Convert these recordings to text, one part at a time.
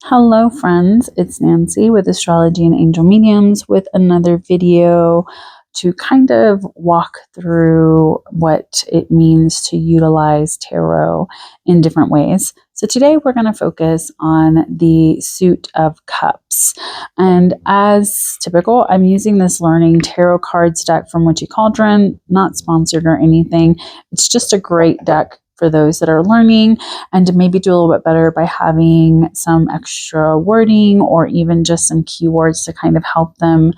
Hello, friends. It's Nancy with Astrology and Angel Mediums with another video to kind of walk through what it means to utilize tarot in different ways. So today we're going to focus on the suit of cups. And as typical, I'm using this Learning Tarot Cards deck from Witchy Cauldron, not sponsored or anything. It's just a great deck for those that are learning and to maybe do a little bit better by having some extra wording or even just some keywords to kind of help them,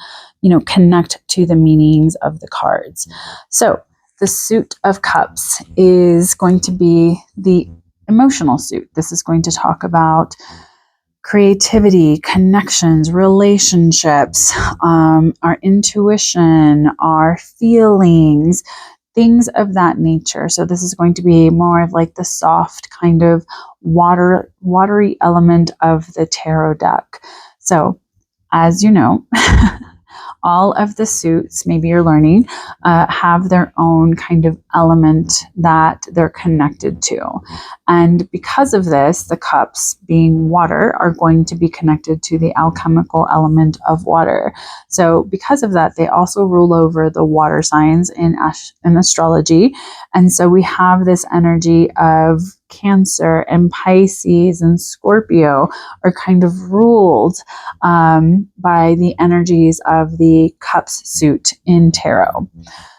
connect to the meanings of the cards. So the suit of cups is going to be the emotional suit. This is going to talk about creativity, connections, relationships, our intuition, our feelings, things of that nature. So this is going to be more of like the soft kind of watery element of the tarot deck. So as you know, all of the suits, maybe you're learning, have their own kind of element that they're connected to. And because of this, the cups, being water, are going to be connected to the alchemical element of water. So because of that, they also rule over the water signs in astrology. And so we have this energy of Cancer and Pisces and Scorpio are kind of ruled by the energies of the cups suit in tarot.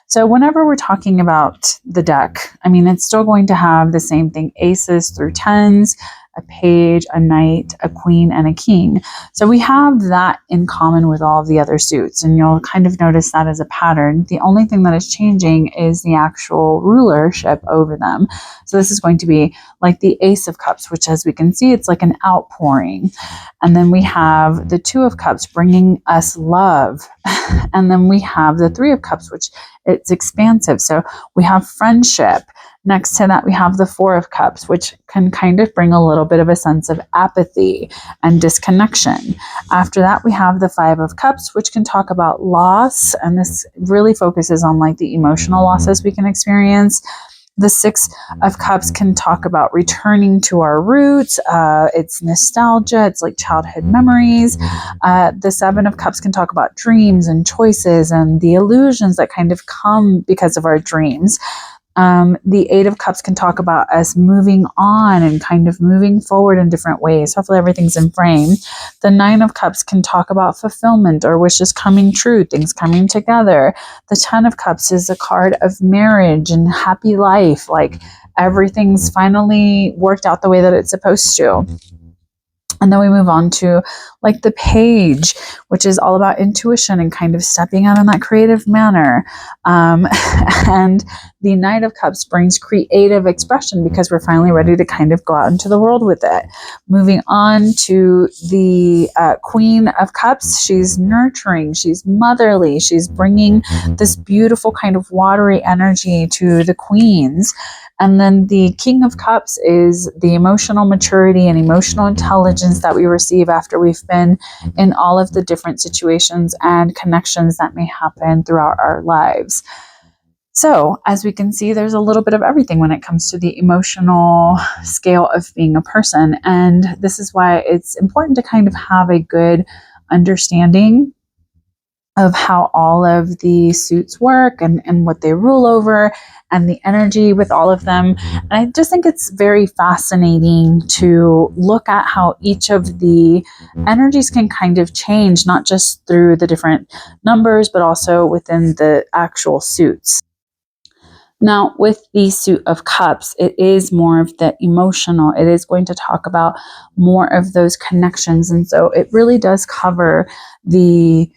So whenever we're talking about the deck, it's still going to have the same thing: aces through tens, a page, a knight, a queen, and a king. So we have that in common with all of the other suits, and you'll kind of notice that as a pattern. The only thing that is changing is the actual rulership over them. So this is going to be like the Ace of Cups, which, as we can see, it's like an outpouring. And then we have the Two of Cups bringing us love. And then we have the Three of Cups, which it's expansive. So we have friendship. Next to that, we have the Four of Cups, which can kind of bring a little bit of a sense of apathy and disconnection. After that, we have the Five of Cups, which can talk about loss. And this really focuses on like the emotional losses we can experience. The Six of Cups can talk about returning to our roots. It's nostalgia. It's like childhood memories. The Seven of Cups can talk about dreams and choices and the illusions that kind of come because of our dreams. The Eight of Cups can talk about us moving on and kind of moving forward in different ways. Hopefully everything's in frame. The Nine of Cups can talk about fulfillment or wishes coming true, things coming together. The Ten of Cups is a card of marriage and happy life, like everything's finally worked out the way that it's supposed to. And then we move on to like the Page, which is all about intuition and kind of stepping out in that creative manner. And the Knight of Cups brings creative expression because we're finally ready to kind of go out into the world with it. Moving on to the Queen of Cups, she's nurturing, she's motherly, she's bringing this beautiful kind of watery energy to the queens. And then the King of Cups is the emotional maturity and emotional intelligence that we receive after we've been in all of the different situations and connections that may happen throughout our lives. So, as we can see, there's a little bit of everything when it comes to the emotional scale of being a person. And this is why it's important to kind of have a good understanding of how all of the suits work and what they rule over and the energy with all of them. And I just think it's very fascinating to look at how each of the energies can kind of change, not just through the different numbers, but also within the actual suits. Now, with the Suit of Cups, it is more of the emotional. It is going to talk about more of those connections. And so it really does cover the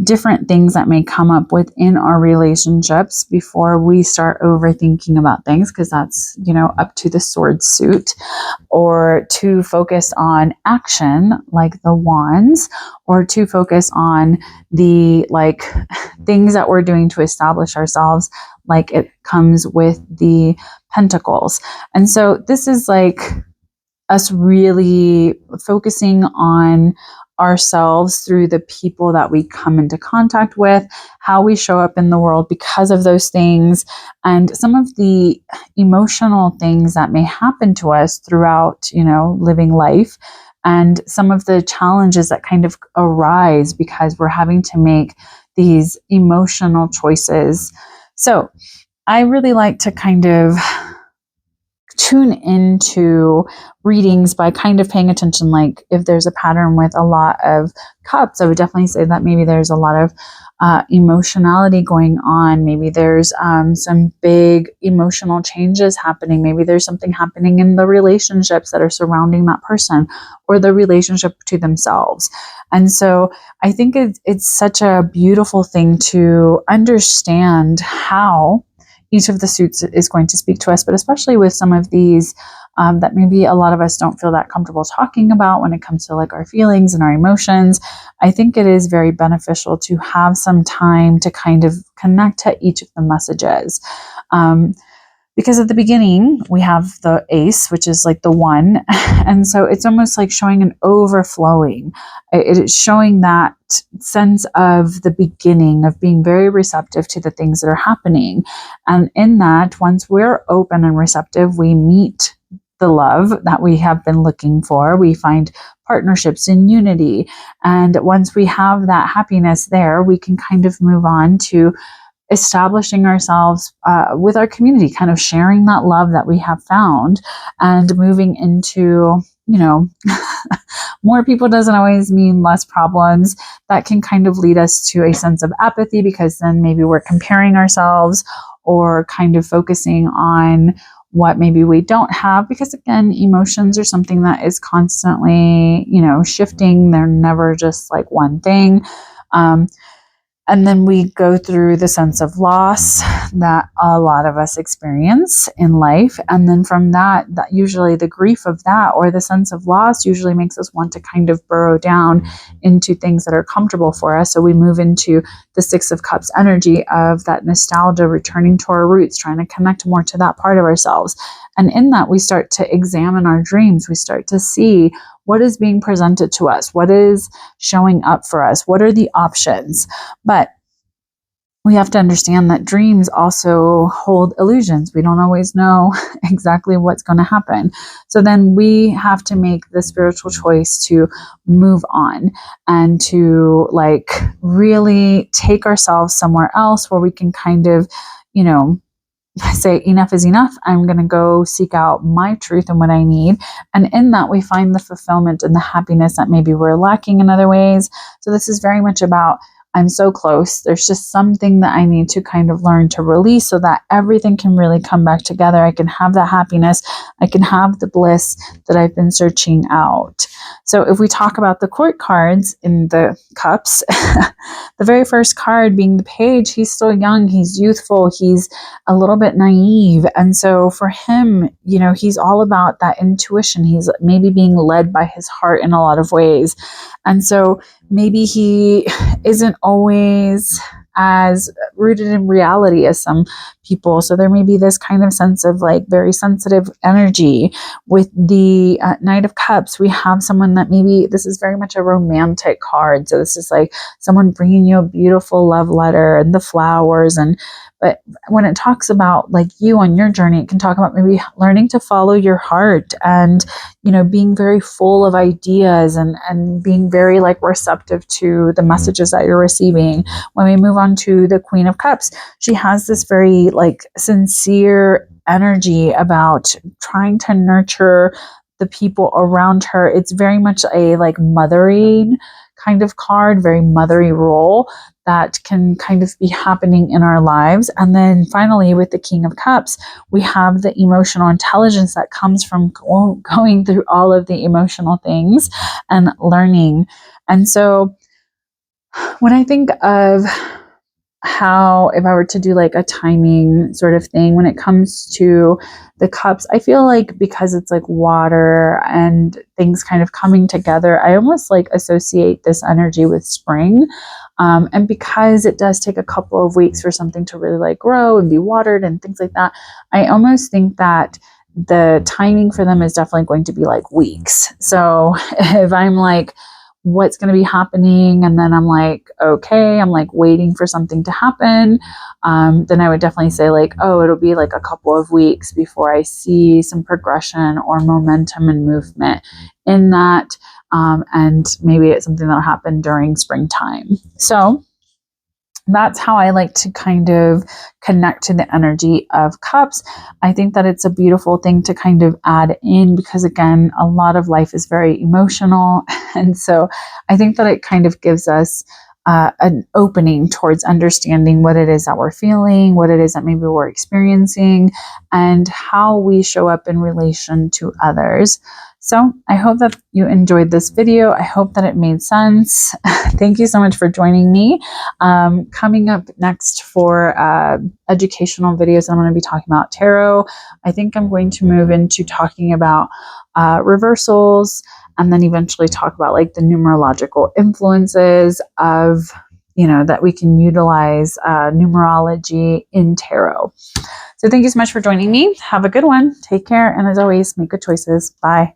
different things that may come up within our relationships before we start overthinking about things, because that's, up to the Sword suit, or to focus on action like the Wands, or to focus on the things that we're doing to establish ourselves, like it comes with the Pentacles. And so this is like us really focusing on ourselves through the people that we come into contact with, how we show up in the world because of those things, and some of the emotional things that may happen to us throughout, living life. and some of the challenges that kind of arise because we're having to make these emotional choices. So I really like to kind of tune into readings by kind of paying attention. Like if there's a pattern with a lot of cups, I would definitely say that maybe there's a lot of emotionality going on. Maybe there's some big emotional changes happening. Maybe there's something happening in the relationships that are surrounding that person or the relationship to themselves. And so I think it's such a beautiful thing to understand how each of the suits is going to speak to us, but especially with some of these that maybe a lot of us don't feel that comfortable talking about when it comes to like our feelings and our emotions. I think it is very beneficial to have some time to kind of connect to each of the messages. Because at the beginning, we have the ace, which is like the one. And so it's almost like showing an overflowing. It is showing that sense of the beginning of being very receptive to the things that are happening. And in that, once we're open and receptive, we meet the love that we have been looking for. We find partnerships in unity. And once we have that happiness there, we can kind of move on to establishing ourselves with our community, kind of sharing that love that we have found and moving into, more people doesn't always mean less problems. That can kind of lead us to a sense of apathy because then maybe we're comparing ourselves or kind of focusing on what maybe we don't have, because again, emotions are something that is constantly, shifting. They're never just like one thing. And then we go through the sense of loss that a lot of us experience in life. And then from that usually the grief of that or the sense of loss usually makes us want to kind of burrow down into things that are comfortable for us. So we move into the Six of Cups energy of that nostalgia, returning to our roots, trying to connect more to that part of ourselves. And in that, we start to examine our dreams. We start to see what is being presented to us, what is showing up for us, what are the options. But we have to understand that dreams also hold illusions. We don't always know exactly what's going to happen. So then we have to make the spiritual choice to move on and to like really take ourselves somewhere else where we can kind of, say enough is enough. I'm going to go seek out my truth and what I need. And in that, we find the fulfillment and the happiness that maybe we're lacking in other ways. So this is very much about, I'm so close. There's just something that I need to kind of learn to release so that everything can really come back together. I can have that happiness. I can have the bliss that I've been searching out. So if we talk about the court cards in the cups, the very first card being the page, he's still young, he's youthful, he's a little bit naive. And so for him, he's all about that intuition. He's maybe being led by his heart in a lot of ways. And so maybe he isn't always as rooted in reality as some people. So there may be this kind of sense of like very sensitive energy. With the Knight of Cups, we have someone that maybe this is very much a romantic card. So this is like someone bringing you a beautiful love letter and the flowers. But when it talks about like you on your journey, it can talk about maybe learning to follow your heart and, being very full of ideas and being very like receptive to the messages that you're receiving. When we move on to the Queen of Cups, she has this very like sincere energy about trying to nurture the people around her. It's very much a like mothering kind of card, very mothery role that can kind of be happening in our lives. And then finally, with the King of Cups, we have the emotional intelligence that comes from going through all of the emotional things and learning. And so when I think of how, if I were to do like a timing sort of thing when it comes to the cups, I feel like because it's like water and things kind of coming together, I almost like associate this energy with spring. And because it does take a couple of weeks for something to really like grow and be watered and things like that, I almost think that the timing for them is definitely going to be like weeks. So if I'm like, what's going to be happening, and then I'm like, okay, I'm like waiting for something to happen, then I would definitely say like, oh, it'll be like a couple of weeks before I see some progression or momentum and movement in that. and maybe it's something that'll happen during springtime. So that's how I like to kind of connect to the energy of cups. I think that it's a beautiful thing to kind of add in because, again, a lot of life is very emotional. And so I think that it kind of gives us an opening towards understanding what it is that we're feeling, what it is that maybe we're experiencing, and how we show up in relation to others. So I hope that you enjoyed this video. I hope that it made sense. Thank you so much for joining me. Coming up next for educational videos, I'm going to be talking about tarot. I think I'm going to move into talking about reversals, and then eventually talk about like the numerological influences of, that we can utilize numerology in tarot. So thank you so much for joining me. Have a good one. Take care. And as always, make good choices. Bye.